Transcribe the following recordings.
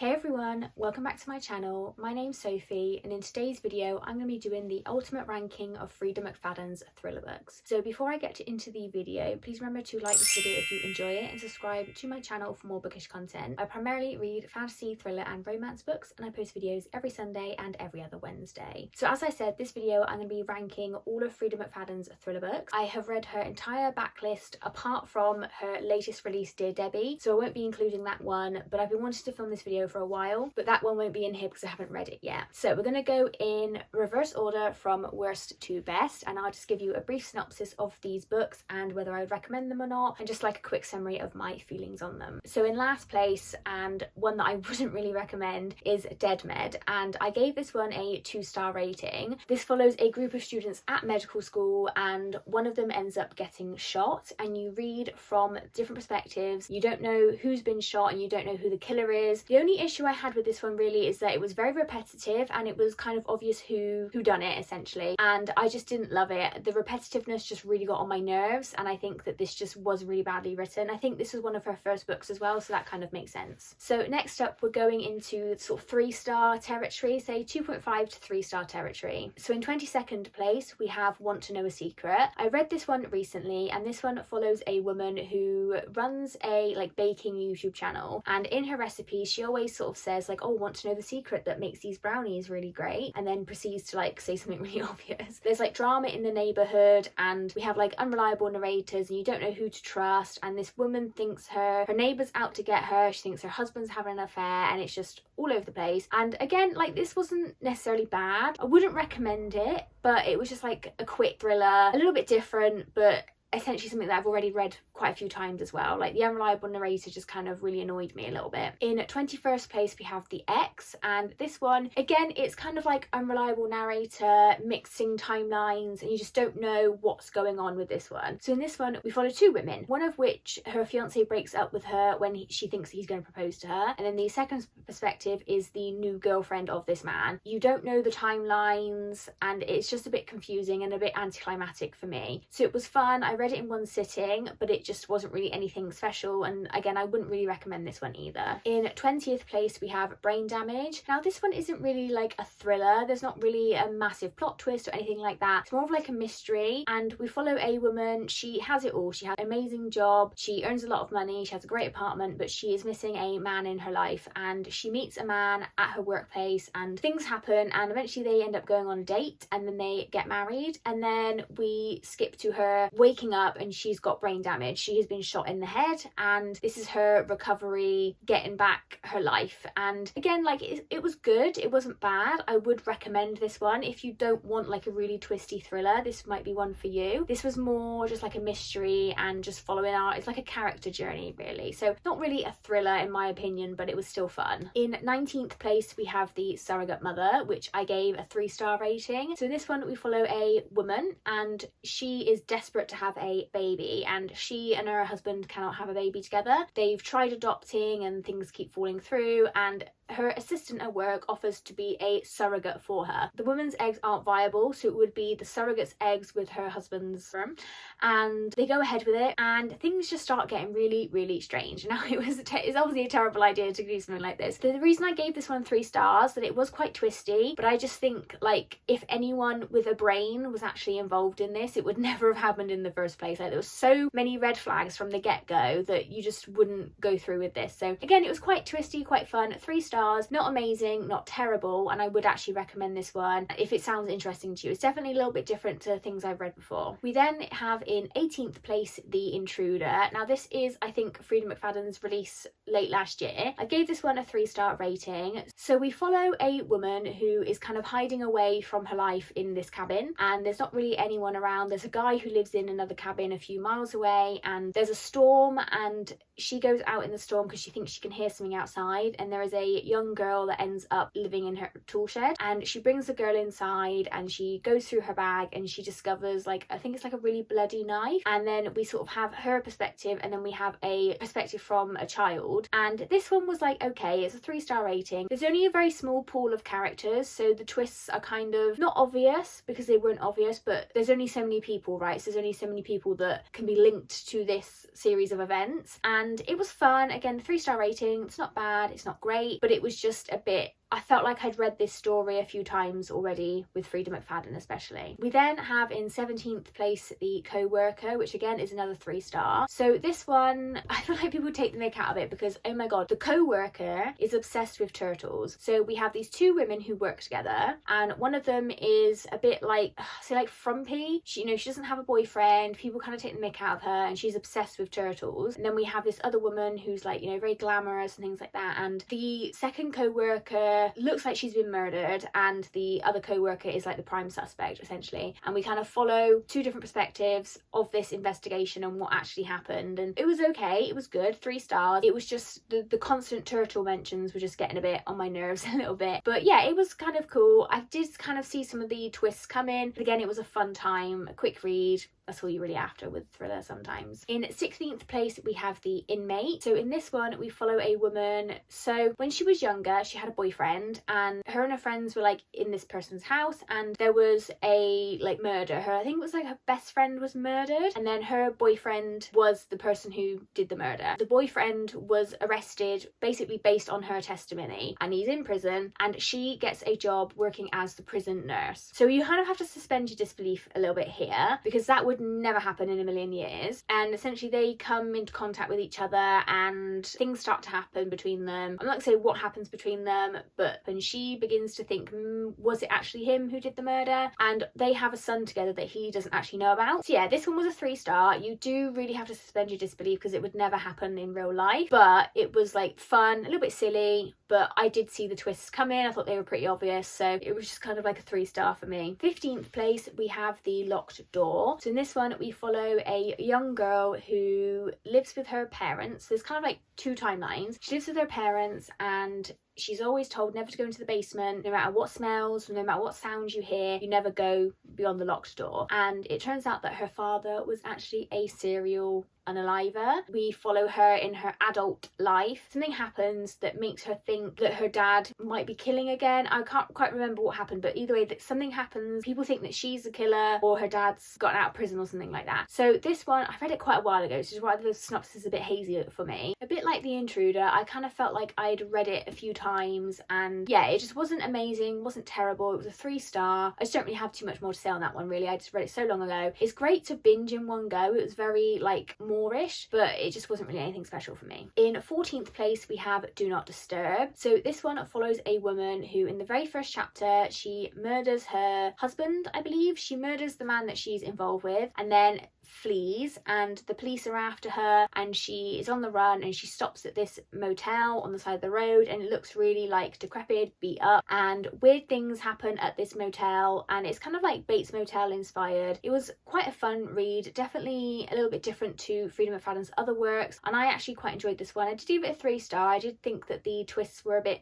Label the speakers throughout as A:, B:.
A: Hey everyone, welcome back to my channel. My name's Sophie and in today's video I'm going to be doing the ultimate ranking of Freida Mcfadden's thriller books. So before I get into the video, please remember to like this video if you enjoy it and subscribe to my channel for more bookish content. I primarily read fantasy, thriller and romance books and I post videos every Sunday and every other Wednesday. So as I said, this video I'm going to be ranking all of Freida Mcfadden's thriller books. I have read her entire backlist apart from her latest release Dear Debbie, so I won't be including that one, but I've been wanting to film this video for a while, but that one won't be in here because I haven't read it yet. So we're going to go in reverse order from worst to best, and I'll just give you a brief synopsis of these books and whether I would recommend them or not, and just like a quick summary of my feelings on them. So in last place, and one that I wouldn't really recommend, is Dead Med, and I gave this one a 2-star rating. This follows a group of students at medical school and one of them ends up getting shot, and you read from different perspectives. You don't know who's been shot and you don't know who the killer is. The only issue I had with this one really is that it was very repetitive and it was kind of obvious who done it essentially, and I just didn't love it. The repetitiveness just really got on my nerves, and I think that this just was really badly written. I think this was one of her first books as well, so that kind of makes sense. So next up we're going into sort of 3-star territory, say 2.5 to 3-star territory. So in 22nd place we have Want to Know a Secret. I read this one recently, and this one follows a woman who runs a baking YouTube channel, and in her recipes she always sort of says oh, want to know the secret that makes these brownies really great, and then proceeds to say something really obvious. There's drama in the neighborhood and we have unreliable narrators and you don't know who to trust, and this woman thinks her neighbor's out to get her, she thinks her husband's having an affair, and it's just all over the place. And again, this wasn't necessarily bad. I wouldn't recommend it, but it was just a quick thriller, a little bit different, but essentially something that I've already read quite a few times as well. The unreliable narrator just kind of really annoyed me a little bit. In 21st place we have The Ex, and this one again, it's kind of unreliable narrator, mixing timelines, and you just don't know what's going on with this one. So in this one we follow two women, one of which her fiance breaks up with her when she thinks he's going to propose to her, and then the second perspective is the new girlfriend of this man. You don't know the timelines and it's just a bit confusing and a bit anticlimactic for me. So it was fun, I read it in one sitting, but it just wasn't really anything special, and again I wouldn't really recommend this one either. In 20th place we have Brain Damage. Now this one isn't really a thriller, there's not really a massive plot twist or anything like that. It's more of a mystery, and we follow a woman. She has it all, she has an amazing job, she earns a lot of money, she has a great apartment, but she is missing a man in her life, and she meets a man at her workplace and things happen, and eventually they end up going on a date and then they get married, and then we skip to her waking up and she's got brain damage. She has been shot in the head, and this is her recovery, getting back her life. And again, it was good, it wasn't bad. I would recommend this one if you don't want a really twisty thriller. This might be one for you. This was more just a mystery and just following it's a character journey really, so not really a thriller in my opinion, but it was still fun. In 19th place we have The Surrogate Mother, which I gave a 3-star rating. So in this one we follow a woman and she is desperate to have a baby, and she and her husband cannot have a baby together. They've tried adopting and things keep falling through, and her assistant at work offers to be a surrogate for her. The woman's eggs aren't viable, so it would be the surrogate's eggs with her husband's sperm, and they go ahead with it, and things just start getting really strange. Now it's obviously a terrible idea to do something like this. The reason I gave this one 3 stars, that it was quite twisty, but I just think if anyone with a brain was actually involved in this, it would never have happened in the first place. There was so many red flags from the get-go that you just wouldn't go through with this. So again, it was quite twisty, quite fun. 3 stars. Not amazing, not terrible, and I would actually recommend this one if it sounds interesting to you. It's definitely a little bit different to things I've read before. We then have in 18th place The Intruder. Now this is, I think, Freida Mcfadden's release late last year. I gave this one a 3-star rating. So we follow a woman who is kind of hiding away from her life in this cabin, and there's not really anyone around. There's a guy who lives in another cabin a few miles away, and there's a storm, and she goes out in the storm because she thinks she can hear something outside, and there is a young girl that ends up living in her tool shed, and she brings the girl inside and she goes through her bag and she discovers I think it's a really bloody knife, and then we sort of have her perspective and then we have a perspective from a child. And this one was okay, it's a 3-star rating. There's only a very small pool of characters, so the twists are kind of not obvious because they weren't obvious, but there's only so many people, right? So there's only so many people that can be linked to this series of events, and and it was fun. Again, 3-star rating. It's not bad, it's not great, but it was just a bit, I felt like I'd read this story a few times already with Freida Mcfadden especially. We then have in 17th place The Co-Worker, which again is another 3-star. So this one, I feel like people take the mick out of it because, oh my god, The Co-Worker is obsessed with turtles. So we have these two women who work together, and one of them is a bit like, say like frumpy. She, you know, she doesn't have a boyfriend, people kind of take the mick out of her, and she's obsessed with turtles. And then we have this other woman who's like, you know, very glamorous and things like that. And the second co-worker looks like she's been murdered, and the other co-worker is like the prime suspect essentially, and we kind of follow two different perspectives of this investigation and what actually happened. And it was okay, it was good, 3 stars. It was just the constant turtle mentions were just getting a bit on my nerves a little bit, but yeah, it was kind of cool. I did kind of see some of the twists come in, but again, it was a fun time, a quick read. That's all you're really after with thriller sometimes. In 16th place, we have The Inmate. So in this one, we follow a woman. So when she was younger, she had a boyfriend, and her friends were like in this person's house, and there was a like murder. I think it was like her best friend was murdered, and then her boyfriend was the person who did the murder. The boyfriend was arrested basically based on her testimony, and he's in prison, and she gets a job working as the prison nurse. So you kind of have to suspend your disbelief a little bit here, because that would never happen in a million years. And essentially they come into contact with each other and things start to happen between them. I'm not gonna say what happens between them, but when she begins to think, was it actually him who did the murder? And they have a son together that he doesn't actually know about. So yeah, this one was a 3-star. You do really have to suspend your disbelief because it would never happen in real life, but it was like fun, a little bit silly, but I did see the twists come in. I thought they were pretty obvious, so it was just kind of like a 3-star for me. 15th place, we have The Locked Door. So in this one, we follow a young girl who lives with her parents. There's kind of like 2 timelines. She lives with her parents, and she's always told never to go into the basement. No matter what smells, no matter what sounds you hear, you never go beyond the locked door. And it turns out that her father was actually a serial unaliver. We follow her in her adult life. Something happens that makes her think that her dad might be killing again. I can't quite remember what happened, but either way, that something happens. People think that she's the killer or her dad's gotten out of prison or something like that. So this one, I read it quite a while ago, so why the synopsis is a bit hazy for me. A bit like The Intruder, I kind of felt like I'd read it a few times, and yeah, it just wasn't amazing, wasn't terrible. It was a 3-star. I just don't really have too much more to say on that one, really. I just read it so long ago. It's great to binge in one go. It was very like Moorish, but it just wasn't really anything special for me. In 14th place, we have Do Not Disturb. So this one follows a woman who in the very first chapter, she murders her husband, I believe. She murders the man that she's involved with, and then flees, and the police are after her, and she is on the run, and she stops at this motel on the side of the road, and it looks really like decrepit, beat up, and weird things happen at this motel, and it's kind of like Bates Motel inspired. It was quite a fun read, definitely a little bit different to Freida Mcfadden's other works, and I actually quite enjoyed this one. I did give it a 3-star. I did think that the twists were a bit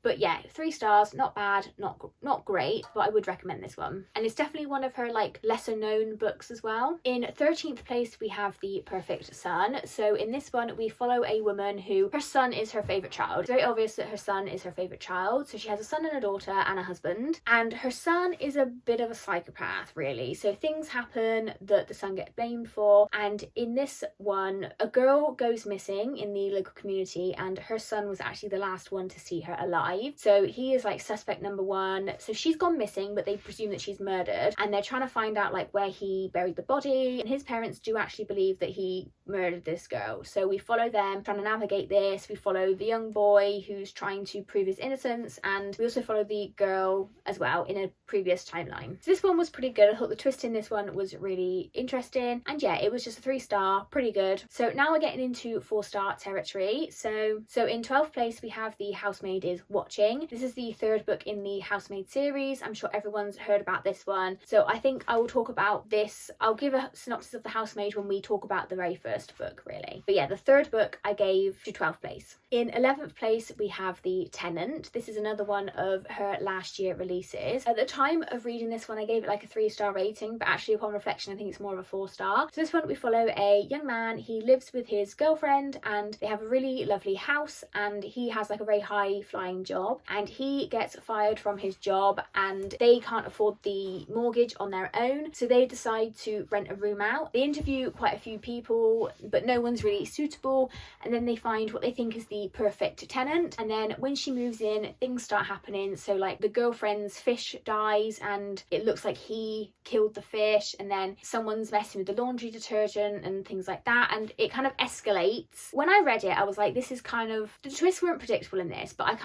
A: but yeah, 3 stars, not bad, not great, but I would recommend this one. And it's definitely one of her like lesser known books as well. In 13th place, we have The Perfect Son. So in this one, we follow a woman who, her son is her favourite child. It's very obvious that her son is her favourite child. So she has a son and a daughter and a husband. And her son is a bit of a psychopath, really. So things happen that the son gets blamed for. And in this one, a girl goes missing in the local community, and her son was actually the last one to see her alive. So he is like suspect number 1. So she's gone missing, but they presume that she's murdered. And they're trying to find out like where he buried the body. And his parents do actually believe that he murdered this girl. So we follow them trying to navigate this. We follow the young boy who's trying to prove his innocence, and we also follow the girl as well in a previous timeline. So this one was pretty good. I thought the twist in this one was really interesting, and yeah, it was just a 3-star, pretty good. So now we're getting into 4-star territory. So in 12th place, we have The Housemaid is Watching. This is the 3rd book in the Housemaid series. I'm sure everyone's heard about this one, so I think I will talk about this. I'll give a synopsis of The Housemaid when we talk about the very first book, really. But yeah, the 3rd book I gave to 12th place. In 11th place, we have The Tenant. This is another one of her last year releases. At the time of reading this one, I gave it like a 3-star rating, but actually upon reflection, I think it's more of a 4-star. So this one, we follow a young man. He lives with his girlfriend, and they have a really lovely house, and he has like a very high flying job, and he gets fired from his job, and they can't afford the mortgage on their own, so they decide to rent a room out. They interview quite a few people people, but no one's really suitable, and then they find what they think is the perfect tenant, and then when she moves in, things start happening. So like the girlfriend's fish dies and it looks like he killed the fish, and then someone's messing with the laundry detergent and things like that, and it kind of escalates. When I read it, I was like, this is kind of, the twists weren't predictable in this, but I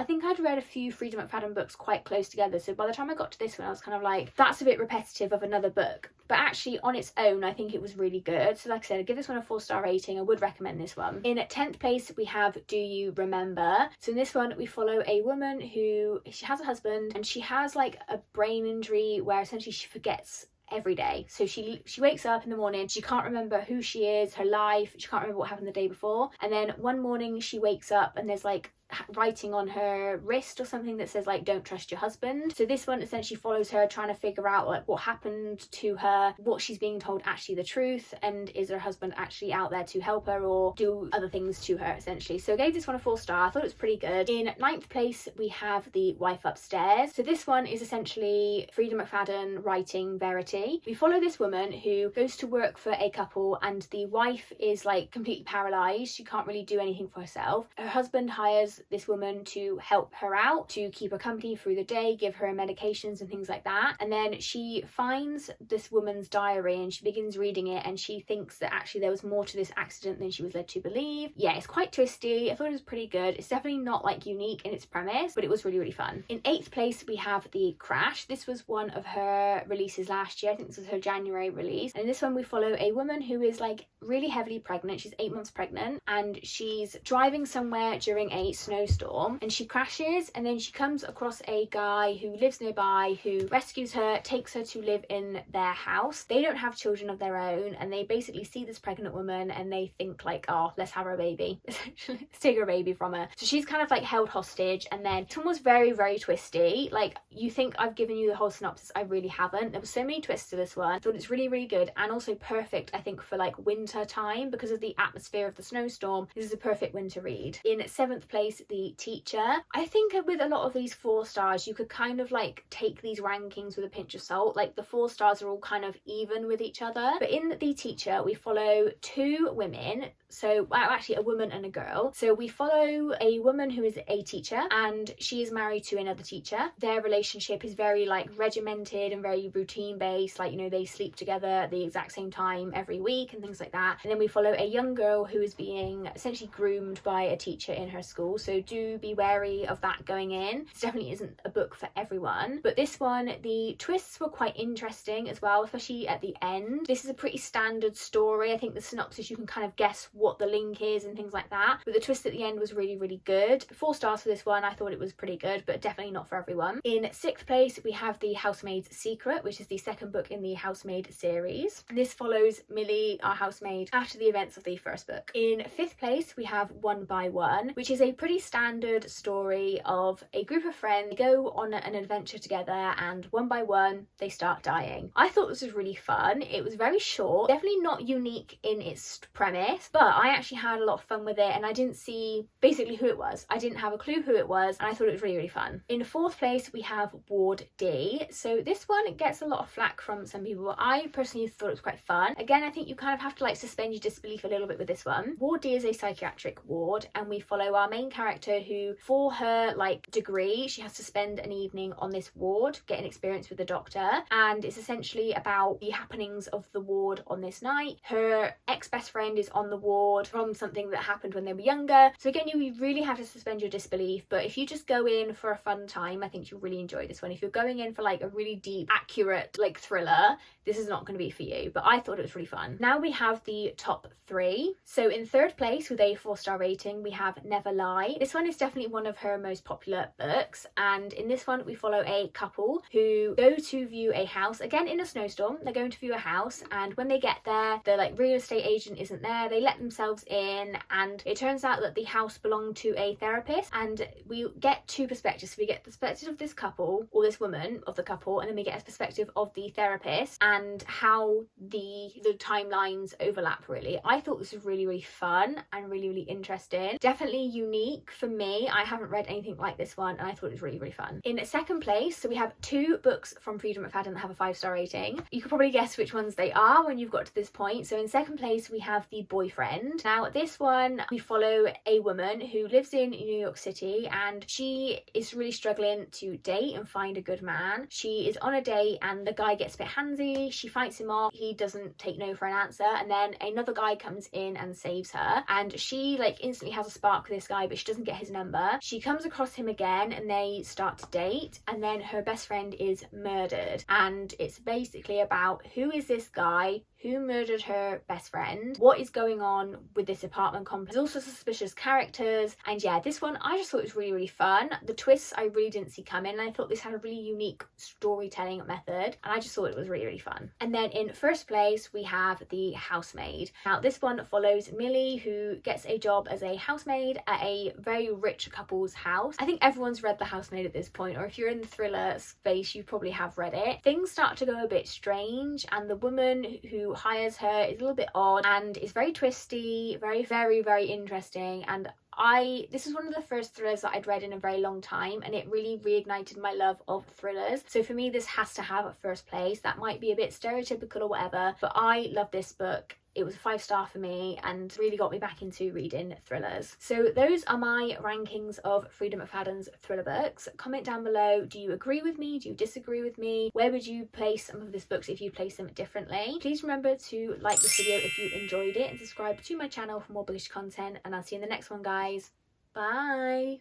A: think I'd read a few Freida McFadden books quite close together, so by the time I got to this one I was kind of like, that's a bit repetitive of another book. But actually on its own I think it was really good. So like I said, I give this one a 4-star rating. I would recommend this one. In 10th place we have Do You Remember? So in this one we follow a woman who, she has a husband and she has like a brain injury where essentially she forgets every day. So she wakes up in the morning, she can't remember who she is, her life, she can't remember what happened the day before, and then one morning she wakes up and there's like writing on her wrist or something that says like, don't trust your husband. So this one essentially follows her trying to figure out like what happened to her, what she's being told actually the truth, and is her husband actually out there to help her or do other things to her essentially. So I gave this one a 4-star. I thought it was pretty good. In 9th place we have The Wife Upstairs. So this one is essentially Freida McFadden writing Verity. We follow this woman who goes to work for a couple and the wife is like completely paralysed. She can't really do anything for herself. Her husband hires this woman to help her out, to keep her company through the day, give her medications and things like that. And then she finds this woman's diary and she begins reading it, and she thinks that actually there was more to this accident than she was led to believe. Yeah, it's quite twisty. I thought it was pretty good. It's definitely not like unique in its premise, but it was really, really fun. In 8th place we have The Crash. This was one of her releases last year. I think this was her January release. And in this one we follow a woman who is like really heavily pregnant. She's 8 months pregnant and she's driving somewhere during a snowstorm and she crashes, and then she comes across a guy who lives nearby who rescues her, takes her to live in their house. They don't have children of their own, and they basically see this pregnant woman and they think like, oh, let's have her baby. Let's take her baby from her. So she's kind of like held hostage, and then this one was very, very twisty. Like, you think I've given you the whole synopsis, I really haven't. There were so many twists to this one. I thought it's really, really good, and also perfect I think for like winter time because of the atmosphere of the snowstorm. This is a perfect winter read. In 7th place, The Teacher. I think with a lot of these 4 stars you could kind of like take these rankings with a pinch of salt. Like the 4 stars are all kind of even with each other, but in The Teacher we follow 2 women. So well, actually a woman and a girl. So we follow a woman who is a teacher and she is married to another teacher. Their relationship is very like regimented and very routine based, like, you know, they sleep together at the exact same time every week and things like that. And then we follow a young girl who is being essentially groomed by a teacher in her school, so do be wary of that going in. This definitely isn't a book for everyone, but this one, the twists were quite interesting as well, especially at the end. This is a pretty standard story. I think the synopsis you can kind of guess what the link is and things like that, but the twist at the end was really, really good. 4 stars for this one. I thought it was pretty good, but definitely not for everyone. In 6th place we have The Housemaid's Secret, which is the 2nd book in the Housemaid series. This follows Millie, our housemaid, after the events of the 1st book. In 5th place we have One by One, which is a pretty standard story of a group of friends go on an adventure together and one by one they start dying. I thought this was really fun. It was very short, definitely not unique in its premise, but I actually had a lot of fun with it and I didn't see basically who it was. I didn't have a clue who it was and I thought it was really, really fun. In 4th place we have Ward D. So this one gets a lot of flack from some people. I personally thought it was quite fun. Again, I think you kind of have to like suspend your disbelief a little bit with this one. Ward D is a psychiatric ward and we follow our main character who, for her like degree, she has to spend an evening on this ward getting experience with the doctor, and it's essentially about the happenings of the ward on this night. Her ex-best friend is on the ward from something that happened when they were younger, so again you really have to suspend your disbelief, but if you just go in for a fun time I think you'll really enjoy this one. If you're going in for like a really deep, accurate like thriller, this is not going to be for you, but I thought it was really fun. Now we have the top 3. So in 3rd place with a 4-star rating we have Never Lie. This one is definitely one of her most popular books, and in this one we follow a couple who go to view a house, again in a snowstorm. They're going to view a house, and when they get there the like real estate agent isn't there. They let themselves in and it turns out that the house belonged to a therapist, and we get 2 perspectives. So we get the perspective of this couple, or this woman of the couple, and then we get a perspective of the therapist and how the timelines overlap really. I thought this was really, really fun and really, really interesting. Definitely unique unique for me. I haven't read anything like this one, and I thought it was really, really fun. In second place, so we have 2 books from Freida Mcfadden that have a 5-star rating. You could probably guess which ones they are when you've got to this point. So in second place, we have The Boyfriend. Now, this one, we follow a woman who lives in New York City, and she is really struggling to date and find a good man. She is on a date and the guy gets a bit handsy. She fights him off. He doesn't take no for an answer, and then another guy comes in and saves her, and she like instantly has a spark with this guy, but she doesn't get his number. She comes across him again and they start to date, and then her best friend is murdered, and it's basically about who is this guy, who murdered her best friend, what is going on with this apartment complex. There's also suspicious characters, and yeah, this one I just thought it was really, really fun. The twists I really didn't see coming, and I thought this had a really unique storytelling method, and I just thought it was really, really fun. And then in first place, we have The Housemaid. Now, this one follows Millie, who gets a job as a housemaid at a very rich couple's house. I think everyone's read The Housemaid at this point, or if you're in the thriller space, you probably have read it. Things start to go a bit strange, and the woman who hires her is a little bit odd and is very twisty, very, very, very interesting. And this is one of the first thrillers that I'd read in a very long time, and it really reignited my love of thrillers. So for me, this has to have a first place. That might be a bit stereotypical or whatever, but I love this book. It was a 5-star for me and really got me back into reading thrillers. So those are my rankings of Freida Mcfadden's thriller books. Comment down below, do you agree with me? Do you disagree with me? Where would you place some of these books if you place them differently? Please remember to like this video if you enjoyed it, and subscribe to my channel for more bookish content, and I'll see you in the next one, guys. Bye!